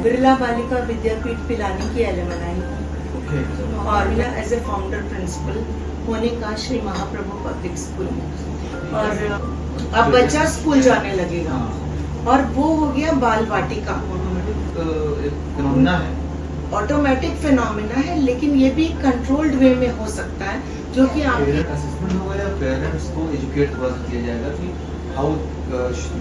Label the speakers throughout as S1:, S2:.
S1: बिरला बालिका विद्यापीठ पिलानी की एलुमनाई हूँ और मैं एज ए फाउंडर प्रिंसिपल होने का श्री महाप्रभु पब्लिक स्कूल में। और अब बच्चा स्कूल जाने लगेगा और वो हो गया बाल वाटिका। ऑटोमेटिक फिनोमिना है, लेकिन ये भी कंट्रोल्ड वे में हो सकता है, जो कि आपके
S2: असेसमेंट होगा या पेरेंट्स को एजुकेट थोड़ा सा किया जाएगा कि how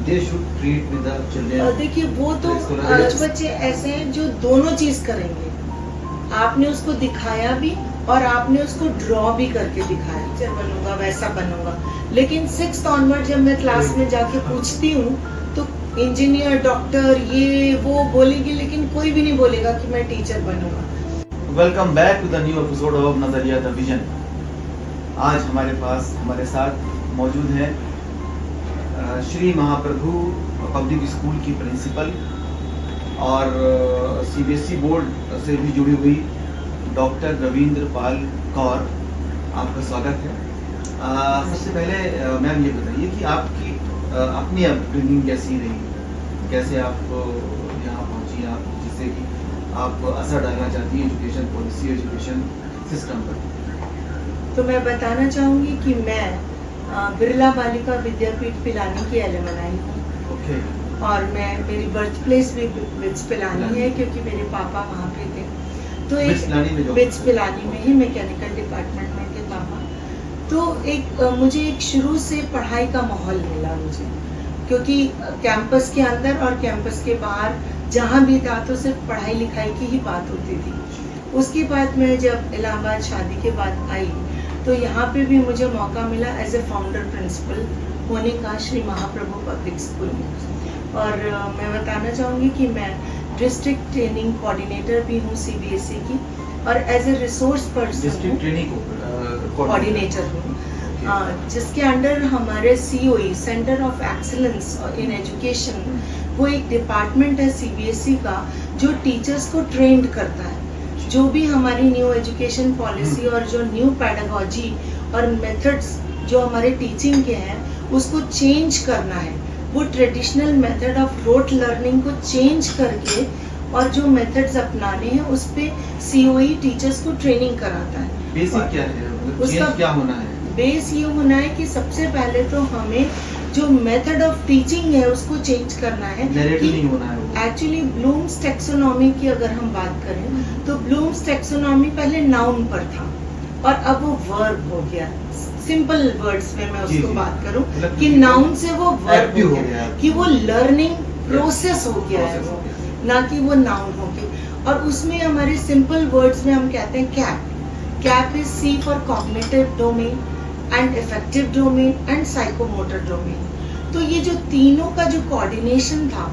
S2: they should treat with the children.
S1: देखिए, वो तो कुछ बच्चे ऐसे हैं जो दोनों चीज करेंगे। आपने उसको दिखाया भी और आपने उसको ड्रॉ भी करके दिखाया, टीचर बनूंगा वैसा बनूंगा। लेकिन 6th ऑनवर्ड जब मैं क्लास में जाके पूछती हूँ तो इंजीनियर, डॉक्टर, ये वो बोलेगी, लेकिन कोई भी नहीं बोलेगा कि मैं टीचर बनूंगा।
S2: Welcome back to the new episode of Nazariya the vision. आज हमारे साथ मौजूद है श्री महाप्रभु पब्लिक स्कूल की प्रिंसिपल और सीबीएसई बोर्ड से भी जुड़ी हुई डॉक्टर रविंद्र पाल कौर। आपका स्वागत है। सबसे पहले मैम ये बताइए कि आपकी अपनी अपब्रिंगिंग कैसी रही, कैसे आप यहाँ पहुँची, आप जिससे कि आप असर डालना चाहती हैं एजुकेशन पॉलिसी, एजुकेशन सिस्टम पर।
S1: तो मैं बताना चाहूँगी कि मैं बिरला बालिका विद्यापीठ पिलानी की एलुमनाई हूँ और मेरी बर्थ प्लेस भी बिट्स पिलानी है, क्योंकि मेरे पापा वहाँ पे थे। तो एक बिट्स पिलानी में ही मैकेनिकल डिपार्टमेंट में थे पापा। तो मुझे एक शुरू से पढ़ाई का माहौल मिला मुझे, क्योंकि कैंपस के अंदर और कैंपस के बाहर जहाँ भी था तो सिर्फ पढ़ाई लिखाई की ही बात होती थी। उसके बाद मैं जब इलाहाबाद शादी के बाद आई तो यहाँ पे भी मुझे मौका मिला एज ए फाउंडर प्रिंसिपल होने का श्री महाप्रभु पब्लिक स्कूल में। और मैं बताना चाहूँगी कि मैं डिस्ट्रिक्ट ट्रेनिंग कोऑर्डिनेटर भी हूँ सीबीएसई की, और as a resource person coordinator हूँ, जिसके अंडर हमारे COE centre of excellence in education, वो एक डिपार्टमेंट है सीबीएसई का जो टीचर्स को ट्रेंड करता है। जो भी हमारी न्यू एजुकेशन पॉलिसी और जो न्यू पैडागॉजी और मेथड्स जो हमारे टीचिंग के हैं उसको चेंज करना है। वो traditional method of rote learning को चेंज करके और जो मेथड्स अपनाने हैं उस पे COE टीचर्स को ट्रेनिंग कराता है।
S2: बेसिक क्या है, उसका क्या होना है?
S1: बेस ये होना है कि सबसे पहले तो हमें जो मेथड ऑफ टीचिंग है उसको चेंज करना है।
S2: नैरेटिव नहीं होना है।
S1: एक्चुअली ब्लूम्स टैक्सोनॉमी की अगर हम बात करें तो ब्लूम्स टैक्सोनॉमी पहले नाउन पर था और अब वो वर्ब हो गया। सिंपल वर्ड्स में मैं उसको बात करूं कि नाउन से वो वर्ब हो गया, कि वो लर्निंग प्रोसेस हो गया है वो, ना कि वो नाउन हो गया। और उसमें हमारे सिंपल वर्ड्स में हम कहते हैं cap is C for cognitive domain and affective domain and psychomotor domain. तो ये जो तीनों का जो कोऑर्डिनेशन था,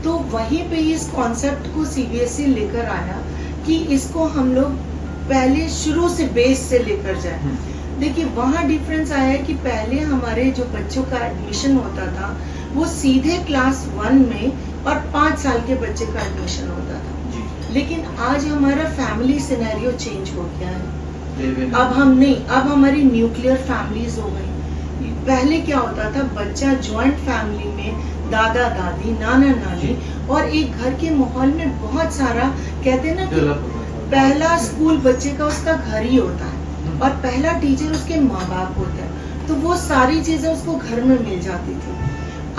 S1: तो वहीं पे इस कॉन्सेप्ट को सीबीएसई लेकर आया कि इसको हम लोग पहले शुरू से बेस से लेकर जाए। देखिए, वहाँ डिफरेंस आया है कि पहले हमारे जो बच्चों का एडमिशन होता था वो सीधे क्लास 1 में और 5 साल के बच्चे का एडमिशन होता था। लेकिन आज हमारा फैमिली सिनेरियो चेंज हो गया है। अब हमारी न्यूक्लियर फैमिलीज हो गई। पहले क्या होता था, बच्चा जॉइंट फैमिली में दादा दादी, नाना नानी और एक घर के माहौल में बहुत सारा, कहते हैं ना कि पहला स्कूल बच्चे का उसका घर ही होता है और पहला टीचर उसके माँ बाप होता है। तो वो सारी चीजें उसको घर में मिल जाती थी।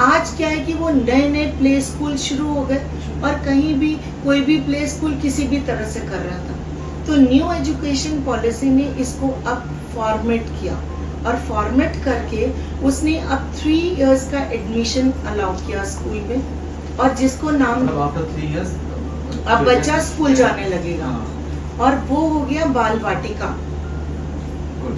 S1: आज क्या है कि वो नए नए प्ले स्कूल शुरू हो गए और कहीं भी कोई भी प्ले स्कूल किसी भी तरह से कर रहा था। तो न्यू एजुकेशन पॉलिसी ने इसको अब फॉर्मेट किया और फॉर्मेट करके उसने अब 3 इयर्स का एडमिशन अलाउ किया स्कूल में, और जिसको नाम
S2: आफ्टर 3 इयर्स
S1: अब बच्चा स्कूल जाने लगेगा और वो हो गया बाल वाटिका।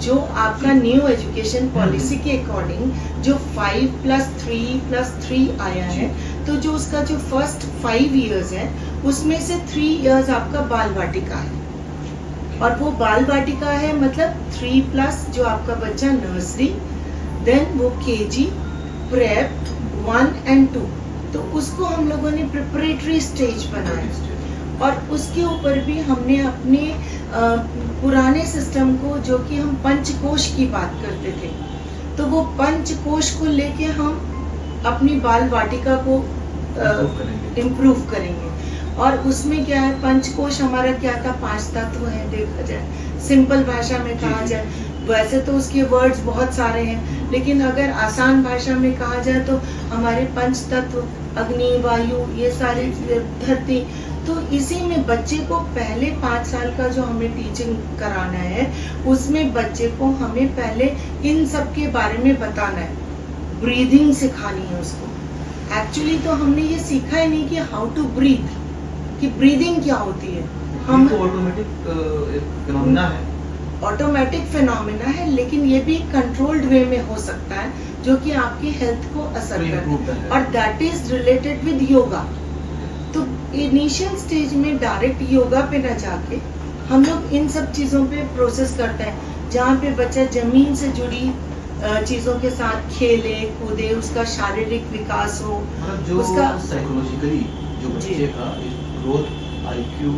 S1: जो आपका न्यू एजुकेशन पॉलिसी के अकॉर्डिंग जो 5+3+3 आया है, तो जो उसका जो फर्स्ट 5 इयर्स है उसमें से 3 इयर्स आपका बाल वाटिका है। और वो बाल वाटिका है मतलब 3+ जो आपका बच्चा नर्सरी, देन वो KG, प्रेप 1 and 2, तो उसको हम लोगों ने प्रिपरेटरी स्टेज बनाया। और उसके ऊपर भी हमने अपने पुराने सिस्टम को, जो कि हम पंचकोश की बात करते थे, तो वो पंचकोश को लेके हम अपनी बाल वाटिका को इम्प्रूव करेंगे। और उसमें क्या है, पंचकोश हमारा क्या था, 5 तत्व है देखा जाए, सिंपल भाषा में कहा जाए। वैसे तो उसके वर्ड्स बहुत सारे हैं, लेकिन अगर आसान भाषा में कहा जाए तो हमारे पंच तत्व, अग्नि, वायु, ये सारी, धरती, तो इसी में बच्चे को पहले 5 साल का जो हमें टीचिंग कराना है, उसमें बच्चे को हमें पहले इन सब के बारे में बताना है। ब्रीदिंग सिखानी है उसको। एक्चुअली तो हमने ये सीखा ही नहीं कि हाउ टू ब्रीथ, कि ब्रीदिंग क्या होती है। हम
S2: ऑटोमेटिक फिनोमेना है,
S1: ऑटोमेटिक फिनोमेना है, लेकिन ये भी कंट्रोल्ड वे में हो सकता है जो कि आपकी हेल्थ को असर करता है, और that is related with yoga. तो इनिशियल स्टेज में डायरेक्ट योगा पे न जाके हम लोग इन सब चीज़ों पे प्रोसेस करते हैं, जहाँ पे बच्चा जमीन से जुड़ी चीज़ों के साथ खेले कूदे, उसका शारीरिक विकास हो,
S2: जो
S1: उसका
S2: साइकोलॉजिकली जो बच्चे का growth, IQ,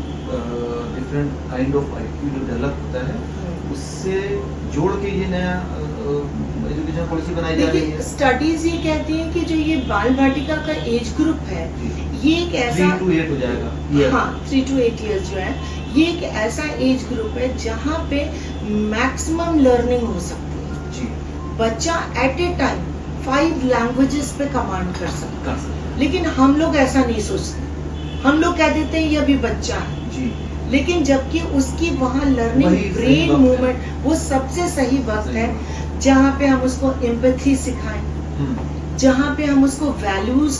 S2: different kind of IQ जो डेवलप होता है, उससे जोड़ के ये नया एजुकेशन पॉलिसी बनाई जा रही है।
S1: स्टडीज ये कहती हैं कि जो ये बाल वाटिका का एज ग्रुप है, ये एक ऐसा
S2: 3 to 8 हो जाएगा।
S1: हाँ, 3 to 8 ईयर्स जो है, ये एक ऐसा एज ग्रुप है जहाँ पे मैक्सिमम लर्निंग हो सकती है। बच्चा एट ए टाइम 5 लैंग्वेजेस पे कमांड कर सकता है, लेकिन हम लोग ऐसा नहीं सोचते। हम लोग कह देते हैं ये अभी बच्चा है
S2: जी,
S1: लेकिन जबकि उसकी वहाँ लर्निंग, ब्रेन मूवमेंट, वो सबसे सही वक्त है जहाँ पे हम उसको एम्पैथी सिखाएं, जहाँ पे हम उसको वैल्यूज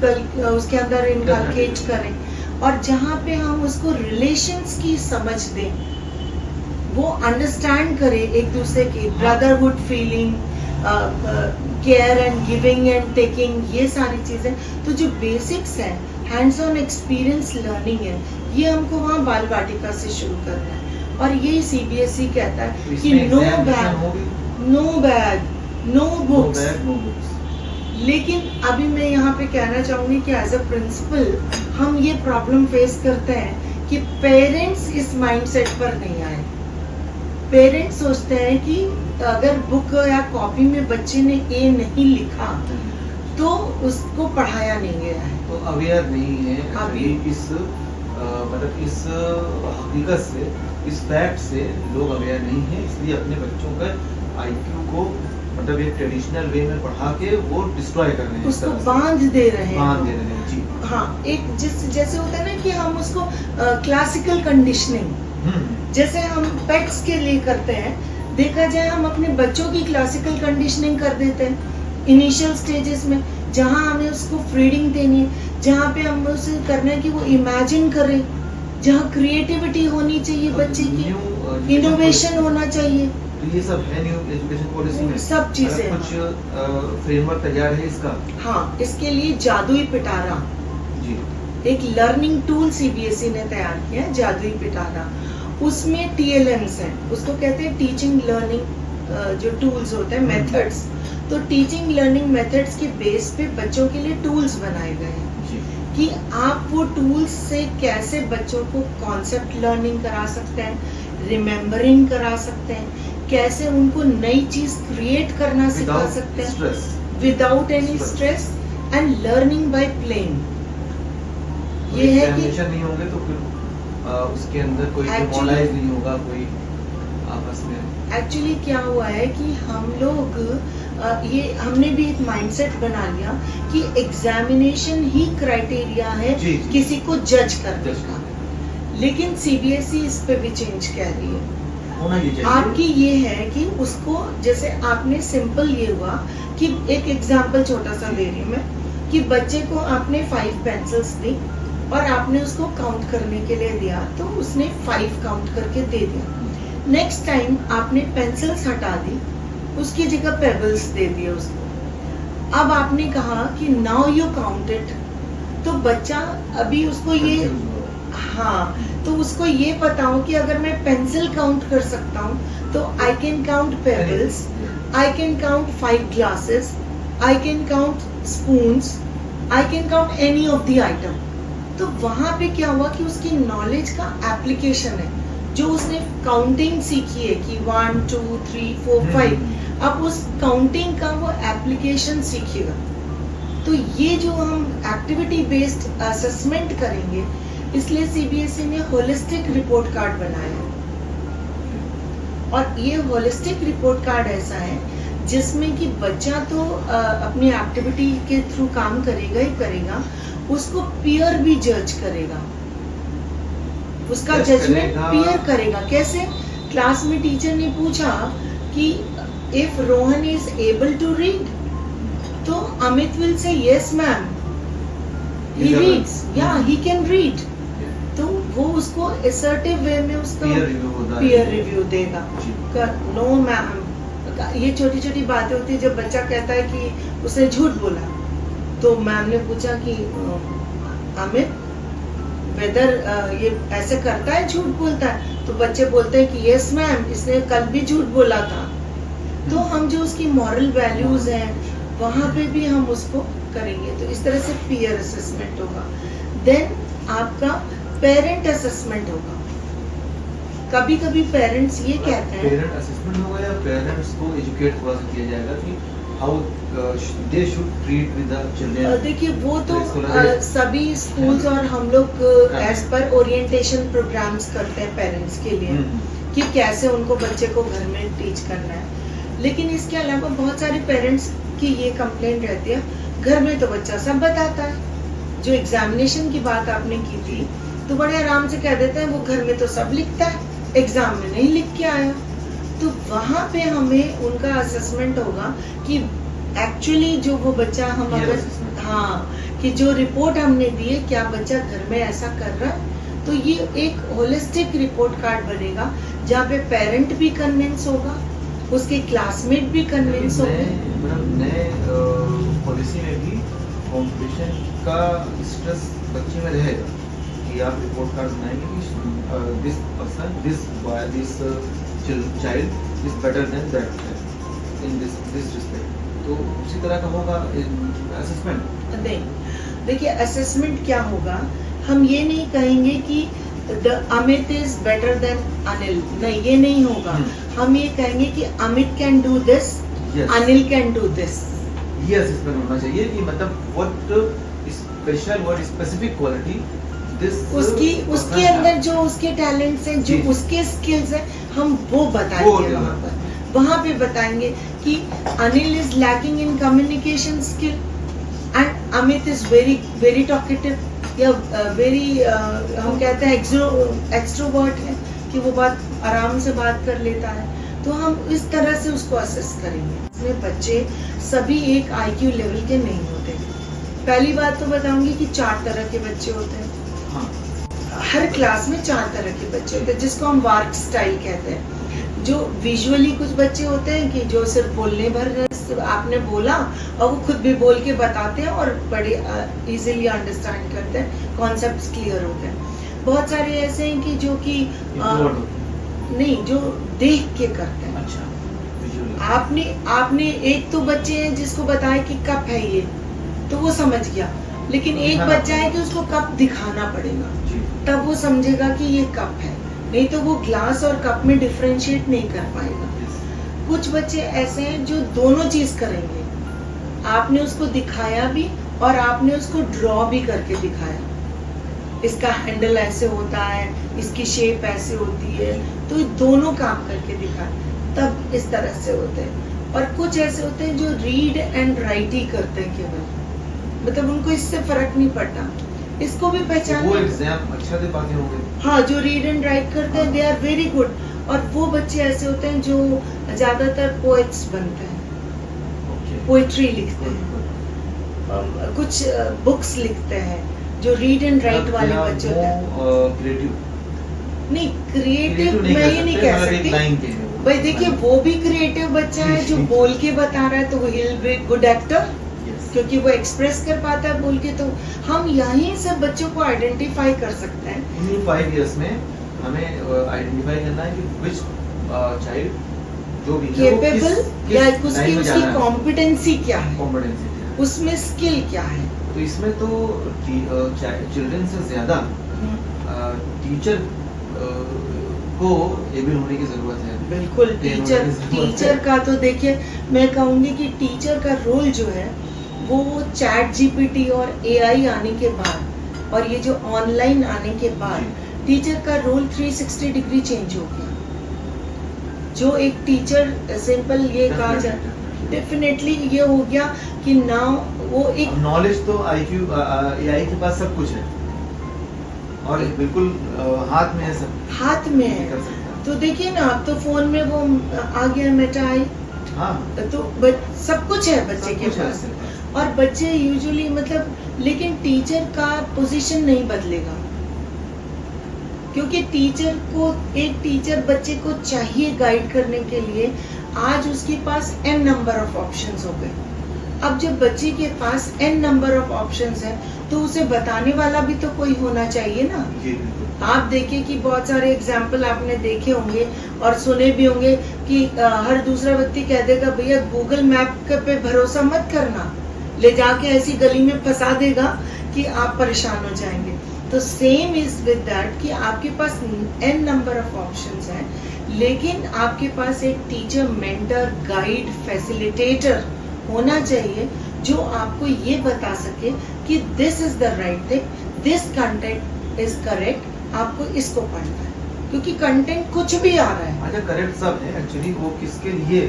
S1: उसके अंदर इनकलकेट करें, और जहाँ पे हम उसको रिलेशंस की समझ दें, वो अंडरस्टैंड करे एक दूसरे की brotherhood feeling, care and giving and taking, ये सारी चीजें। तो जो बेसिक्स है, हैंड्स ऑन एक्सपीरियंस लर्निंग है, ये हमको वहाँ बाल वाटिका से शुरू करना है। और ये सीबीएसई कहता है कि नो बैग, नो बुक्स। लेकिन अभी मैं यहाँ पे कहना चाहूंगी कि एज अ प्रिंसिपल हम ये प्रॉब्लम फेस करते हैं कि पेरेंट्स इस माइंडसेट पर नहीं आए। पेरेंट्स सोचते हैं कि अगर बुक या कॉपी में बच्चे ने ए नहीं लिखा तो उसको पढ़ाया नहीं गया है,
S2: तो अवेयर नहीं है अभी इस मतलब इस हकीकत से, इस फैक्ट से लोग अवेयर नहीं है, इसलिए अपने बच्चों का आईक्यू को मतलब एक ट्रेडिशनल वे में पढ़ा के वो डिस्ट्रॉय कर रहे हैं,
S1: उसको बांध दे रहे
S2: हैं जी।
S1: हाँ, एक जैसे होता है ना कि हम उसको क्लासिकल कंडीशनिंग, जैसे हम पेट्स के लिए करते हैं, देखा जाए हम अपने बच्चों की क्लासिकल कंडीशनिंग कर देते हैं इनिशियल स्टेजेस में, जहाँ हमें उसको फ्रीडिंग देनी है, जहाँ पे हम उसे करना है कि वो इमेजिन करे, जहाँ क्रिएटिविटी होनी चाहिए बच्चे की, इनोवेशन होना चाहिए।
S2: तो ये सब है न्यू एजुकेशन पॉलिसी में,
S1: सब चीजें
S2: कुछ फ्रेमवर्क तैयार है इसका।
S1: हाँ, इसके लिए जादुई पिटारा
S2: जी,
S1: एक लर्निंग टूल सीबीएसई ने तैयार किया, जादुई पिटारा। उसमें TLMs हैं, उसको कहते हैं टीचिंग लर्निंग जो टूल्स होते हैं, मेथड्स। तो टीचिंग लर्निंग मेथड्स के बेस पे बच्चों के लिए टूल्स बनाए गए हैं कि आप वो टूल्स से कैसे बच्चों को कॉन्सेप्ट लर्निंग करा सकते हैं, रिमेम्बरिंग करा सकते हैं, कैसे उनको नई चीज क्रिएट करना सिखा सकते हैं without any stress, and learning by playing. ये है कि
S2: नहीं होंगे तो फिर उसके अंदर कोई मॉडलाइज नहीं होगा, कोई आपस में।
S1: एक्चुअली क्या हुआ है कि हम लोग ये हमने भी एक माइंडसेट बना लिया कि एग्जामिनेशन ही क्राइटेरिया है किसी को जज करने का, लेकिन सीबीएसई इस पे भी चेंज कह रही है।
S2: होना ये चाहिए।
S1: आपकी ये है कि उसको, जैसे आपने सिंपल ये हुआ कि एक एग्जाम्पल छोटा सा दे रही हूँ मैं, कि बच्चे को आपने 5 पेंसिल्स दी और आपने उसको काउंट करने के लिए दिया, तो उसने 5 काउंट करके दे दिया। नेक्स्ट टाइम आपने पेंसिल्स हटा दी, उसकी जगह पेबल्स दे दिए उसको। अब आपने कहा कि नाउ यू काउंटेड, तो बच्चा अभी उसको ये, हाँ, तो उसको ये पता हो कि अगर मैं पेंसिल काउंट कर सकता हूँ तो I can count pebbles, I can count 5 glasses, I can count spoons, I can count any of the item. तो वहां पे क्या हुआ कि उसकी नॉलेज का एप्लीकेशन है, जो उसने काउंटिंग सीखी है कि 1 2 3 4 5, अब उस काउंटिंग का वो एप्लीकेशन सीखेगा। तो ये जो हम एक्टिविटी बेस्ड असेसमेंट करेंगे, इसलिए सीबीएसई ने होलिस्टिक रिपोर्ट कार्ड बनाया है। और ये होलिस्टिक रिपोर्ट कार्ड ऐसा है जिसमें कि बच्चा तो अपनी एक्टिविटी के थ्रू काम करेगा ही करेगा, उसको पीयर भी जज करेगा, उसका जजमेंट पीयर करेगा। कैसे? क्लास में टीचर ने पूछा कि if Rohan is able to read, तो Amit will say yes ma'am, he reads, या ही कैन रीड। तो वो उसको असर्टिव वे में उसका पीयर रिव्यू देगा। नो मैम, ये छोटी छोटी बातें होती है। जब बच्चा कहता है कि उसने झूठ बोला, तो मैम ने पूछा कि अमित वेदर ये ऐसे करता है, झूठ बोलता है? तो बच्चे बोलते हैं कि यस मैम, इसने कल भी झूठ बोला था। तो हम जो उसकी मॉरल वैल्यूज हैं वहाँ पे भी हम उसको करेंगे। तो इस तरह से पीयर असेसमेंट होगा। देन आपका पेरेंट असेसमेंट होगा। कभी कभी पेरेंट्स ये कहते हैं,
S2: पेरेंट असेसमेंट होगा या पेरेंट्स को एजुकेट थोड़ा सा किया जाएगा कि how they should treat with the children.
S1: देखिए वो तो सभी स्कूल्स और हम लोग एज पर ओरिएंटेशन प्रोग्राम्स करते हैं पेरेंट्स के लिए कि कैसे उनको बच्चे को घर में टीच करना है। लेकिन इसके अलावा बहुत सारे पेरेंट्स की ये कंप्लेंट रहती है, घर में तो बच्चा सब बताता है। जो एग्जामिनेशन की बात आपने की थी, तो बड़े आराम से कह देते हैं वो घर में तो सब लिखता है, एग्जाम में नहीं लिख के आया। तो वहाँ पे हमें उनका असेसमेंट होगा कि एक्चुअली जो वो बच्चा हम अगर कि जो रिपोर्ट हमने दी है, क्या बच्चा घर में ऐसा कर रहा है। तो ये एक होलिस्टिक रिपोर्ट कार्ड बनेगा जहाँ पे पेरेंट भी कन्विंस होगा, उसके क्लासमेट भी कन्विंस होंगे।
S2: नए पॉलिसी में भी कॉम्पिटिशन का स्ट्रेस बच्चे में रहेगा कि आप रिपोर्ट कार्ड बनाएंगे कि this person, this child is better than that in this respect. तो उसी तरह का होगा असेसमेंट।
S1: नहीं, देखिए असेसमेंट क्या होगा, हम ये नहीं कहेंगे कि Amit is better than Anil, नहीं ये नहीं होगा। हम ये कहेंगे कि Amit can do this, Anil can do this.
S2: ये असेसमेंट होना चाहिए कि मतलब what special, what specific quality
S1: उसके अंदर जो उसके टैलेंट्स हैं, जो उसके स्किल्स हैं, हम वो बताएंगे वहाँ पर। वहाँ पे बताएंगे कि Anil is lacking in communication skill and Amit is very very talkative या वेरी हम कहते हैं एक्सट्रोवर्ट है कि वो बात आराम से बात कर लेता है। तो हम इस तरह से उसको असेस करेंगे। इसमें बच्चे सभी एक आईक्यू लेवल के नहीं होते। पहली बात तो बताऊंगी कि 4 तरह के बच्चे होते हैं। हर क्लास में 4 तरह के बच्चे होते हैं, जिसको हम वार्क स्टाइल कहते हैं। जो विजुअली कुछ बच्चे होते हैं कि जो सिर्फ बोलने भर आपने बोला और वो खुद भी बोल के बताते हैं और बड़े इजीली अंडरस्टैंड करते हैं, कॉन्सेप्ट्स क्लियर होते हैं। बहुत सारे ऐसे हैं कि जो कि नहीं, जो देख के करते हैं।
S2: अच्छा,
S1: आपने एक तो बच्चे हैं जिसको बताया कि कप है ये, तो वो समझ गया। लेकिन एक बच्चा है कि उसको कप दिखाना पड़ेगा, तब वो समझेगा कि ये कप है, नहीं तो वो ग्लास और कप में डिफरेंशिएट नहीं कर पाएगा। कुछ बच्चे ऐसे हैं जो दोनों चीज करेंगे, आपने उसको दिखाया भी और आपने उसको ड्रॉ भी करके दिखाया, इसका हैंडल ऐसे होता है, इसकी शेप ऐसे होती है, तो दोनों काम करके दिखाए, तब इस तरह से होते हैं। और कुछ ऐसे होते हैं जो रीड एंड राइट ही करते हैं केवल, मतलब उनको इससे फर्क नहीं पड़ता, इसको भी पहचान।
S2: वो एग्जाम अच्छा दे पाते होंगे।
S1: हाँ, जो रीड एंड राइट करते हैं, दे आर वेरी गुड। और वो बच्चे ऐसे होते हैं जो ज्यादातर पोएट्स बनते हैं, पोएट्री लिखते हैं, कुछ बुक्स लिखते हैं, जो रीड एंड राइट वाले बच्चे होते हैं। नहीं, क्रिएटिव मैं ये नहीं कह सकती भाई। देखिए वो भी क्रिएटिव बच्चा है जो बोल के बता रहा है, तो वो विल बी गुड एक्टर, क्योंकि वो एक्सप्रेस कर पाता है बोल के। तो हम यहीं से बच्चों को आइडेंटिफाई कर सकते हैं।
S2: इन 5 इयर्स में हमें आइडेंटिफाई करना है कि विच चाइल्ड जो भी
S1: केपेबल या उसकी कॉम्पिटेंसी क्या है,
S2: कॉम्पिटेंसी क्या है,
S1: उसमें स्किल क्या है।
S2: तो इसमें तो चिल्ड्रन से ज्यादा टीचर को एबल होने की जरूरत है।
S1: बिल्कुल, टीचर का तो देखिए, मैं कहूँगी कि टीचर का रोल जो है वो चैट जीपीटी और एआई आने के बाद और ये जो ऑनलाइन आने के बाद टीचर का रोल 360 डिग्री चेंज हो गया। जो एक टीचर सिंपल ये कहा जाए डेफिनेटली ये हो गया कि नाउ वो एक
S2: नॉलेज तो आईक्यू एआई के पास सब कुछ है और बिल्कुल हाथ में है, सब
S1: हाथ में है।
S2: कर सकता है।
S1: तो देखिए ना, अब तो फोन में वो आ गया मेटा आई,
S2: हाँ
S1: तो सब कुछ है बच्चे के पास। और बच्चे यूजुअली मतलब, लेकिन टीचर का पोजीशन नहीं बदलेगा, क्योंकि टीचर को, एक टीचर बच्चे को चाहिए गाइड करने के लिए। आज उसके पास n नंबर ऑफ ऑप्शंस हो गए। अब जब बच्चे के पास n नंबर ऑफ ऑप्शंस है तो उसे बताने वाला भी तो कोई होना चाहिए ना। आप देखिए कि बहुत सारे एग्जाम्पल आपने देखे होंगे और सुने भी होंगे कि हर दूसरा व्यक्ति कह देगा भैया गूगल मैप पे भरोसा मत करना, ले जाके ऐसी गली में फंसा देगा कि आप परेशान हो जाएंगे। तो सेम इज विद दैट कि आपके पास n नंबर ऑफ ऑप्शंस हैं, लेकिन आपके पास एक टीचर, मेंटर, गाइड, फैसिलिटेटर होना चाहिए जो आपको ये बता सके कि this is the right thing, this content is correct, आपको इसको पढ़ना है, क्योंकि कंटेंट कुछ भी आ रहा है।
S2: अच्छा, करेक्ट सब है एक्चुअली, वो किसके लिए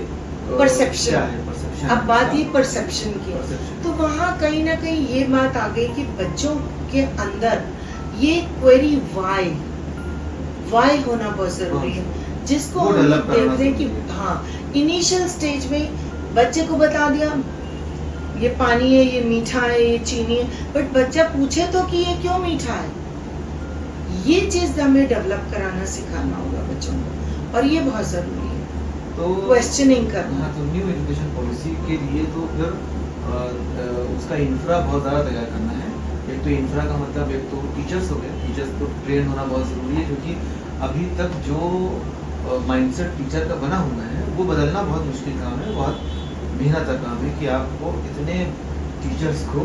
S1: परसेप्शन
S2: है, परसेप्शन।
S1: अब बात ये परसेप्शन की है, तो वहाँ कहीं ना कहीं ये बात आ गई कि बच्चों के अंदर ये क्वेरी वाई होना बहुत जरूरी है, जिसको हम देखते हैं कि हाँ इनिशियल स्टेज में बच्चे को बता दिया ये पानी है, ये मीठा है, ये चीनी है, बट बच्चा पूछे तो कि ये क्यों मीठा है। ये चीज हमें डेवलप कराना सिखाना होगा बच्चों को, और ये बहुत जरूरी है।
S2: तो
S1: क्वेश्चनिंग करना।
S2: हाँ, तो न्यू एजुकेशन पॉलिसी के लिए तो फिर उसका इंफ्रा बहुत ज़्यादा तैयार करना है। एक तो इंफ्रा का मतलब, एक तो टीचर्स हो गए, टीचर्स को ट्रेन होना बहुत ज़रूरी है, क्योंकि अभी तक जो माइंडसेट टीचर का बना हुआ है वो बदलना बहुत मुश्किल काम है, बहुत मेहनत का काम है कि आपको इतने टीचर्स को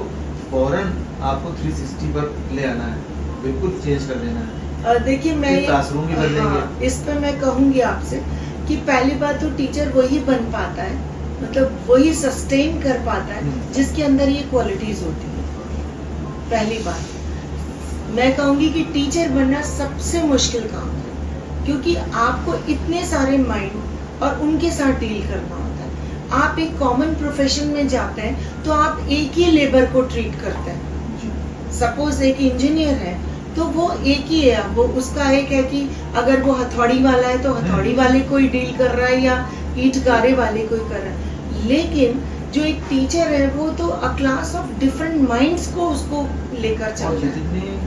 S2: फौरन आपको 360 पर ले आना है, बिल्कुल चेंज कर देना है।
S1: देखिए मैं
S2: क्लासरूम भी बदलेंगे।
S1: इस पे मैं कहूँगी आपसे कि पहली बात तो टीचर वही बन पाता है, मतलब वही सस्टेन कर पाता है जिसके अंदर ये क्वालिटीज होती है। पहली बात मैं कहूँगी कि टीचर बनना सबसे मुश्किल काम है, क्योंकि आपको इतने सारे माइंड और उनके साथ डील करना होता है। आप एक कॉमन प्रोफेशन में जाते हैं तो आप एक ही लेबर को ट्रीट करते हैं। सपोज एक इंजीनियर है तो वो एक ही है, वो उसका एक है कि अगर वो हथौड़ी वाला है तो हथौड़ी वाले कोई डील कर रहा है या ईंट गारे वाले कोई कर रहा है। लेकिन जो एक टीचर है वो तो अ क्लास ऑफ डिफरेंट माइंड्स को उसको लेकर चल रहा है।
S2: जितने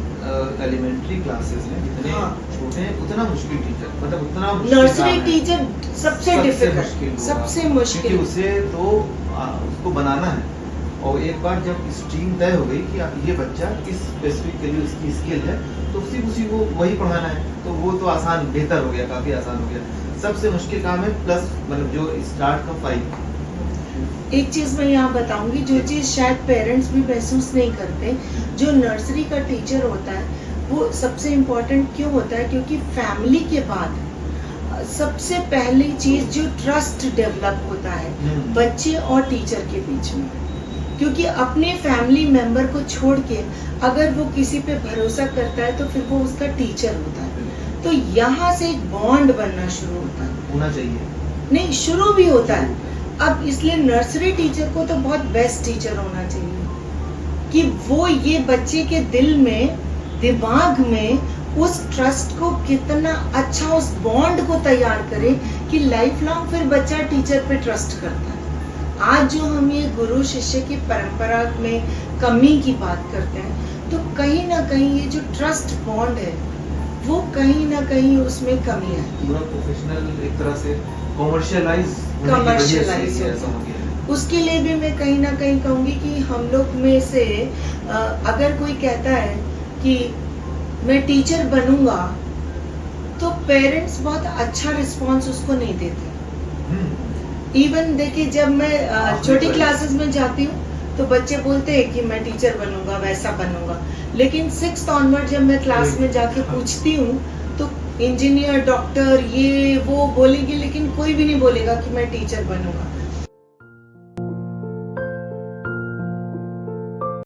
S2: एलिमेंट्री क्लासेस हैं, जितने छोटे हैं, उतना मुश्किल टीचर, मतलब उतना
S1: नर्सरी टीचर सबसे डिफिकल्ट, सबसे मुश्किल,
S2: क्योंकि उसे तो उसको बनाना है। और एक बार जब स्ट्रीम तय हो गई कि ये बच्चा किस स्पेसिफिक के लिए उसकी स्किल है, तो उसी को वही पढ़ाना है, तो वो तो आसान, बेहतर हो गया, काफी आसान हो गया। सबसे मुश्किल काम है प्लस मतलब जो स्टार्ट का 5।
S1: एक चीज मैं यहाँ बताऊंगी, जो चीज शायद पेरेंट्स भी महसूस नहीं करते, जो नर्सरी का टीचर होता है वो सबसे इम्पोर्टेंट क्यों होता है, क्योंकि फैमिली के बाद सबसे पहली चीज जो ट्रस्ट डेवलप होता है बच्चे और टीचर के बीच में, क्योंकि अपने फैमिली मेंबर को छोड़ के अगर वो किसी पे भरोसा करता है तो फिर वो उसका टीचर होता है। तो यहाँ से एक बॉन्ड बनना शुरू होता है,
S2: होना चाहिए,
S1: नहीं शुरू भी होता है। अब इसलिए नर्सरी टीचर को तो बहुत बेस्ट टीचर होना चाहिए कि वो ये बच्चे के दिल में, दिमाग में उस ट्रस्ट को कितना अच्छा, उस बॉन्ड को तैयार करे कि लाइफ लॉन्ग फिर बच्चा टीचर पे ट्रस्ट करता है। आज जो हम ये गुरु शिष्य की परंपरा में कमी की बात करते हैं, तो कहीं ना कहीं ये जो ट्रस्ट बॉन्ड है वो कहीं ना कहीं उसमें कमी है।
S2: पूरा प्रोफेशनल एक तरह से कमर्शियलाइज
S1: हो गया। उसके लिए भी मैं कहीं ना कहीं कहूँगी कि हम लोग में से अगर कोई कहता है कि मैं टीचर बनूंगा, तो पेरेंट्स बहुत अच्छा रिस्पॉन्स उसको नहीं देते। इवन देखिए, जब मैं छोटी क्लासेस में जाती हूँ तो बच्चे बोलते हैं कि मैं टीचर बनूंगा, वैसा बनूंगा, लेकिन 6th ऑनवर्ड जब मैं क्लास में जाके पूछती हूँ तो इंजीनियर, डॉक्टर, ये वो बोलेगी, लेकिन कोई भी नहीं बोलेगा कि मैं टीचर बनूंगा।